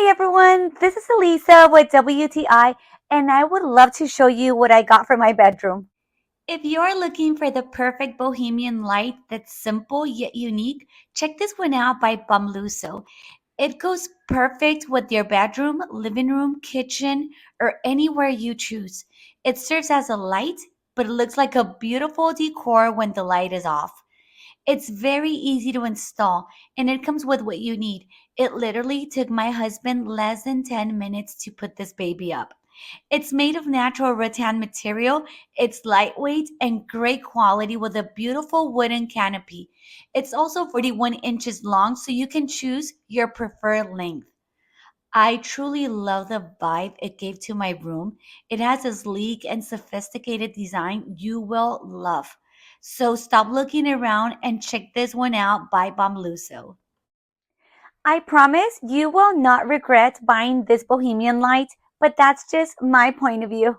Hi everyone, this is Elisa with WTI, and I would love to show you what I got for my bedroom. If you're looking for the perfect bohemian light that's simple yet unique, check this one out by Bomluzo. It goes perfect with your bedroom, living room, kitchen, or anywhere you choose. It serves as a light, but it looks like a beautiful decor when the light is off. It's very easy to install and it comes with what you need. It literally took my husband less than 10 minutes to put this baby up. It's made of natural rattan material. It's lightweight and great quality with a beautiful wooden canopy. It's also 41 inches long, so you can choose your preferred length. I truly love the vibe it gave to my room. It has a sleek and sophisticated design you will love. So stop looking around and check this one out by Bomluzo. I promise you will not regret buying this bohemian light, but that's just my point of view.